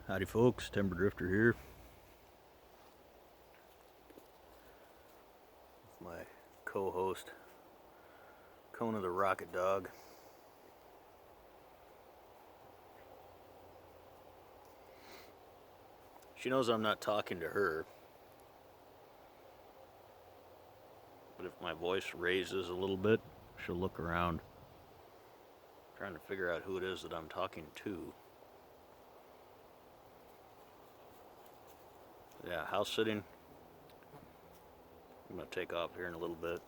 Howdy folks, Timber Drifter here. With my co-host, Kona the Rocket Dog. She knows I'm not talking to her, but if my voice raises a little bit, she'll look around, trying to figure out who it is that I'm talking to. Yeah, house sitting. I'm going to take off here in a little bit.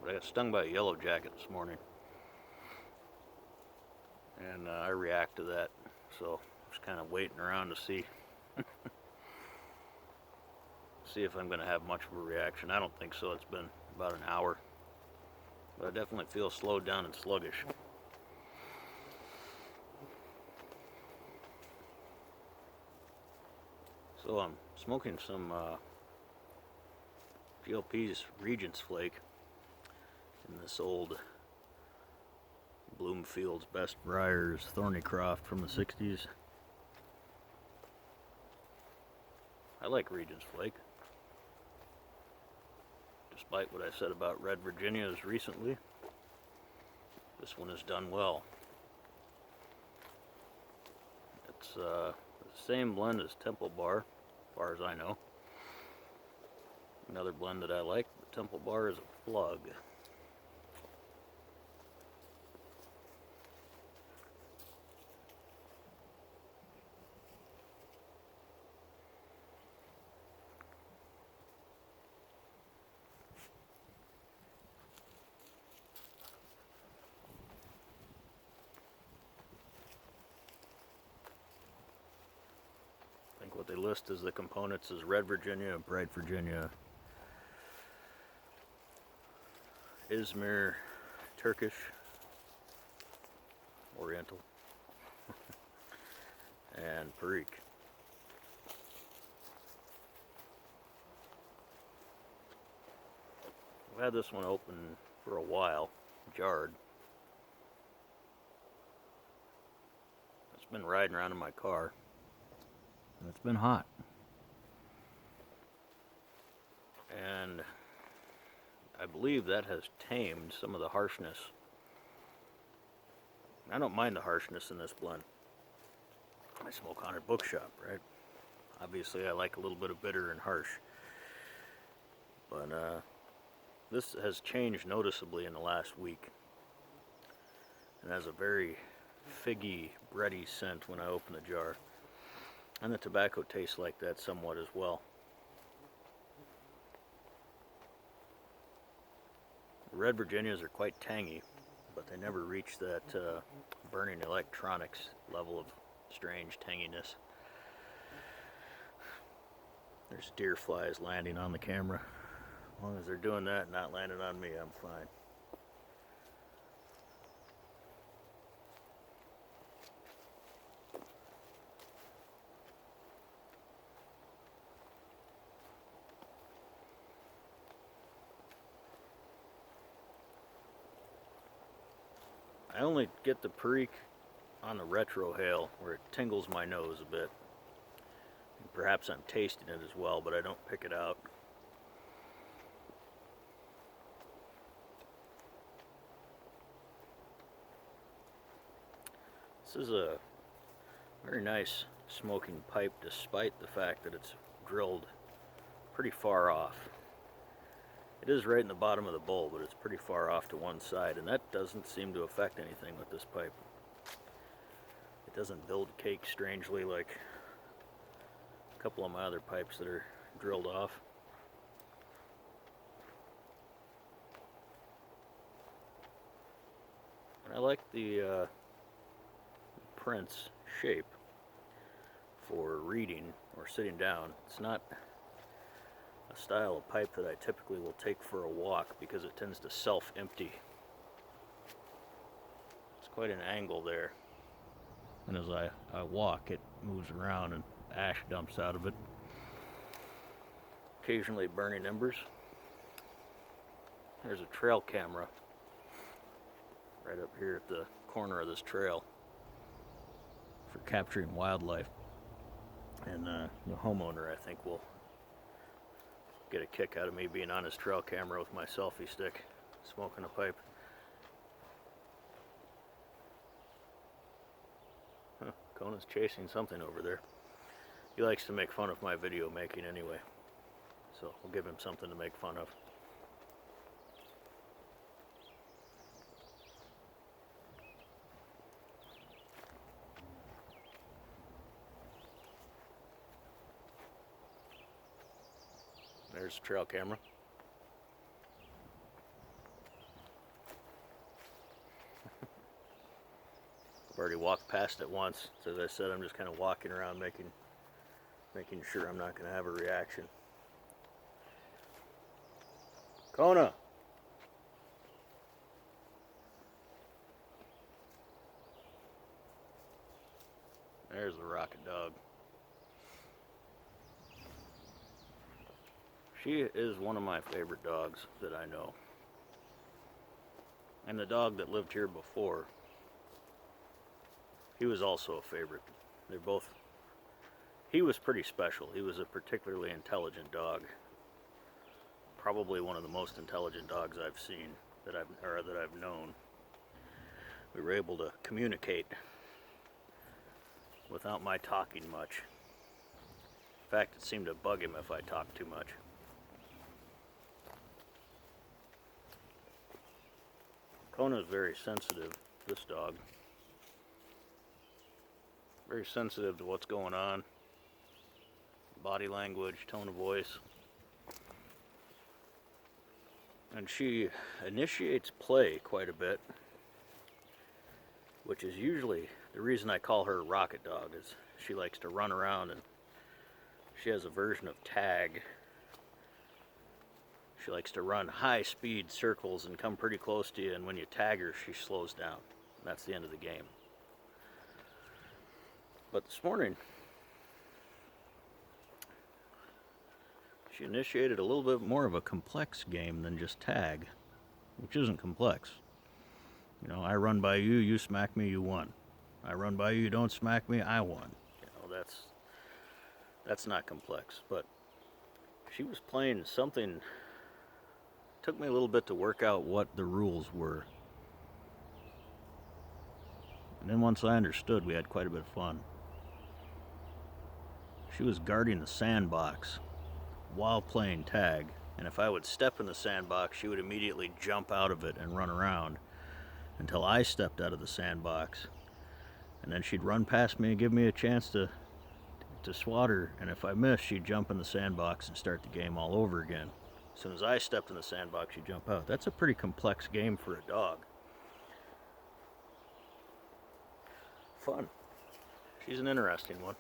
But I got stung by a yellow jacket this morning. And I react to that. So just kind of waiting around to see if I'm going to have much of a reaction. I don't think so. It's been about an hour. But I definitely feel slowed down and sluggish. So I'm smoking some GLP's Regents flake in this old Bloomfield's Best Briars Thornycroft from the 60s. I like Regents flake, despite what I said about Red Virginias recently. This one is done well. It's the same blend as Temple Bar, as far as I know. Another blend that I like, the Temple Bar, is a plug. I think what they list as the components is Red Virginia, Bright Virginia, Izmir, Turkish, Oriental, and Perique. I've had this one open for a while, jarred. It's been riding around in my car, and it's been hot. And I believe that has tamed some of the harshness. I don't mind the harshness in this blend. I smoke Haunted Bookshop, right? Obviously I like a little bit of bitter and harsh. But this has changed noticeably in the last week. It has a very figgy, bready scent when I open the jar. And the tobacco tastes like that somewhat as well. The Red Virginias are quite tangy, but they never reach that burning electronics level of strange tanginess. There's deer flies landing on the camera. As long as they're doing that and not landing on me, I'm fine. I only get the Perique on the retrohale where it tingles my nose a bit. And perhaps I'm tasting it as well, but I don't pick it out. This is a very nice smoking pipe despite the fact that it's drilled pretty far off. It is right in the bottom of the bowl, but it's pretty far off to one side, and that doesn't seem to affect anything with this pipe. It doesn't build cake strangely like a couple of my other pipes that are drilled off. And I like the Prince shape for reading or sitting down. It's not a style of pipe that I typically will take for a walk because it tends to self-empty. It's quite an angle there. And as I walk, it moves around and ash dumps out of it. Occasionally burning embers. There's a trail camera right up here at the corner of this trail for capturing wildlife. And the homeowner, I think, will get a kick out of me being on his trail camera with my selfie stick, smoking a pipe. Huh, Kona's chasing something over there. He likes to make fun of my video making anyway, so we'll give him something to make fun of. There's the trail camera. I've already walked past it once. So as I said, I'm just kind of walking around making sure I'm not going to have a reaction. Kona! There's the rocket dog. She is one of my favorite dogs that I know. And the dog that lived here before, he was also a favorite. They're both, he was pretty special. He was a particularly intelligent dog. Probably one of the most intelligent dogs I've seen, that I've known. We were able to communicate without my talking much. In fact, it seemed to bug him if I talked too much. Kona is very sensitive, this dog. Very sensitive to what's going on. Body language, tone of voice. And she initiates play quite a bit, which is usually the reason I call her Rocket Dog, is she likes to run around, and she has a version of tag. She likes to run high-speed circles and come pretty close to you, and when you tag her, she slows down. That's the end of the game. But this morning, she initiated a little bit more of a complex game than just tag, which isn't complex. You know, I run by you, you smack me, you won. I run by you, you don't smack me, I won. You know, that's not complex. But she was playing something. Took me a little bit to work out what the rules were. And then once I understood, we had quite a bit of fun. She was guarding the sandbox while playing tag, and if I would step in the sandbox, she would immediately jump out of it and run around until I stepped out of the sandbox, and then she'd run past me and give me a chance to swat her, and if I missed, she'd jump in the sandbox and start the game all over again. As soon as I stepped in the sandbox, she'd jump out. That's a pretty complex game for a dog. Fun. She's an interesting one.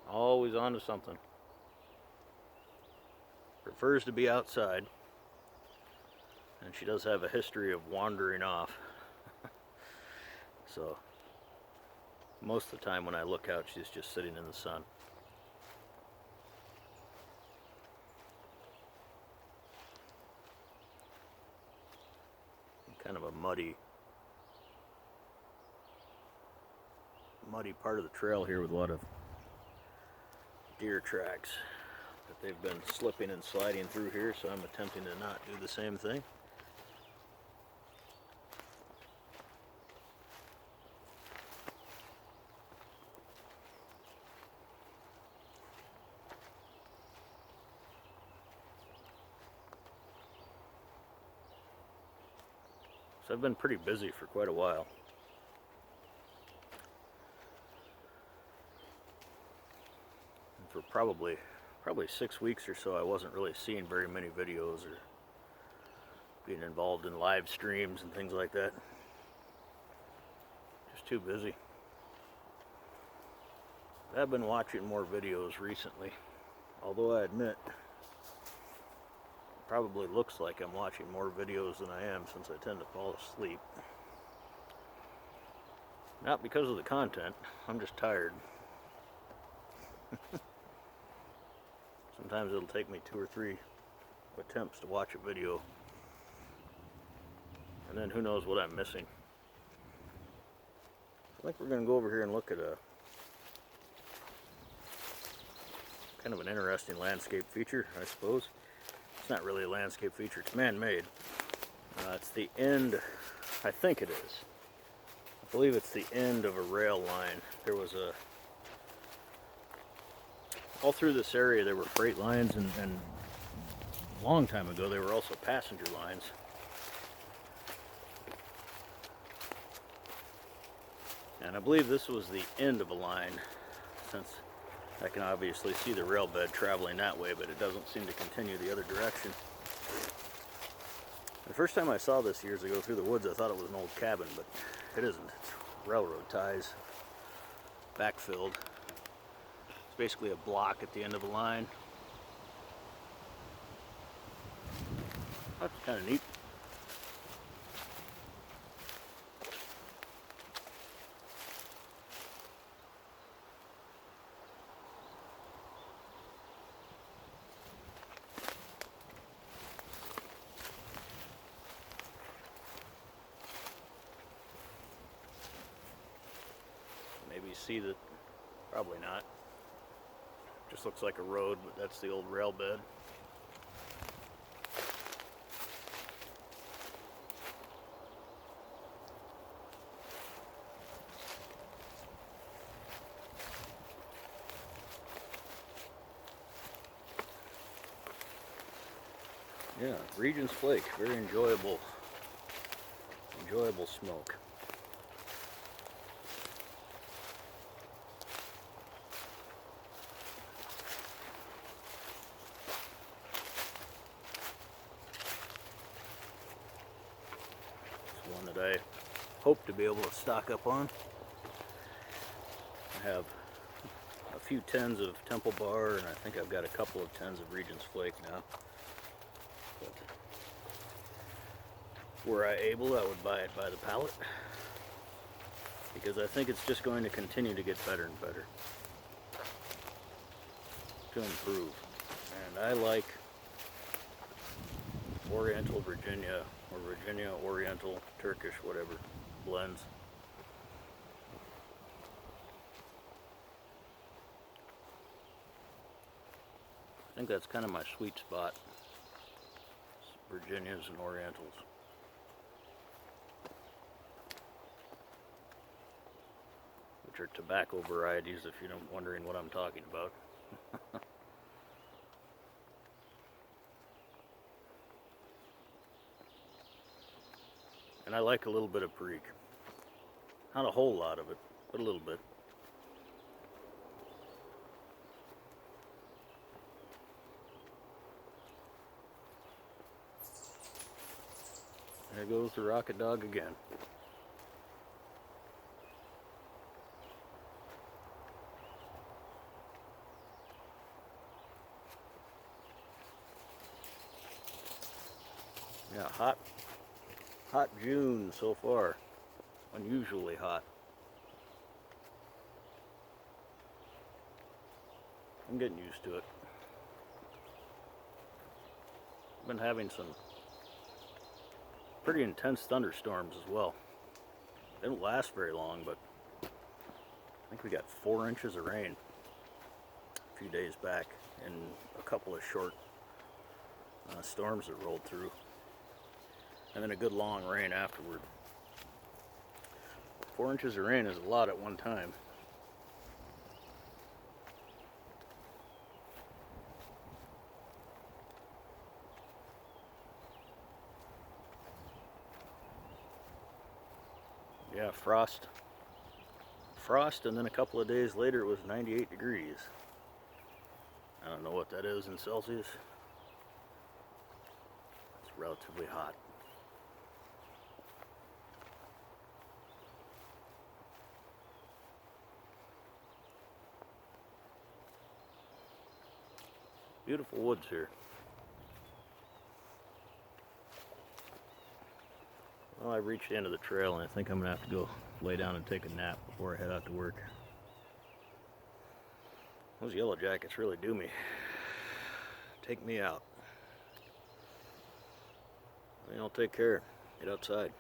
Always on to something. Prefers to be outside. And she does have a history of wandering off. So, most of the time when I look out, she's just sitting in the sun. Kind of a muddy part of the trail here with a lot of deer tracks that they've been slipping and sliding through here, so I'm attempting to not do the same thing. So I've been pretty busy for quite a while. And for probably 6 weeks or so, I wasn't really seeing very many videos or being involved in live streams and things like that. Just too busy. I've been watching more videos recently, although I admit probably looks like I'm watching more videos than I am, since I tend to fall asleep. Not because of the content, I'm just tired. Sometimes it'll take me 2 or 3 attempts to watch a video, and then who knows what I'm missing. I think we're going to go over here and look at a kind of an interesting landscape feature, I suppose. It's not really a landscape feature, it's man-made. It's the end, I think it is. I believe it's the end of a rail line. There was all through this area there were freight lines, and a long time ago there were also passenger lines. And I believe this was the end of a line, since I can obviously see the rail bed traveling that way, but it doesn't seem to continue the other direction. The first time I saw this years ago through the woods, I thought it was an old cabin, but it isn't. It's railroad ties, backfilled. It's basically a block at the end of a line. That's kind of neat. Maybe see that, probably not. Just looks like a road, but that's the old rail bed. Yeah, Regents flake, very enjoyable smoke. It's one that I hope to be able to stock up on. I have a few tins of Temple Bar, and I think I've got a couple of tins of Regents flake now. But were I able, I would buy it by the pallet, because I think it's just going to continue to get better and better, to improve. And I like Oriental Virginia, or Virginia Oriental, Turkish, whatever, blends. I think that's kind of my sweet spot, Virginias and Orientals. Which are tobacco varieties, if you're wondering what I'm talking about. And I like a little bit of Perique. Not a whole lot of it, but a little bit. There goes the rocket dog again. Yeah, hot June so far. Unusually hot. I'm getting used to it. I've been having some pretty intense thunderstorms as well. They don't last very long, but I think we got 4 inches of rain a few days back, and a couple of short storms that rolled through, and then a good long rain afterward. 4 inches of rain is a lot at one time. Yeah, frost, and then a couple of days later it was 98 degrees. I don't know what that is in Celsius. It's relatively hot. Beautiful woods here. Well, I've reached the end of the trail, and I think I'm going to have to go lay down and take a nap before I head out to work. Those yellow jackets really do me. Take me out. Well, take care. Get outside.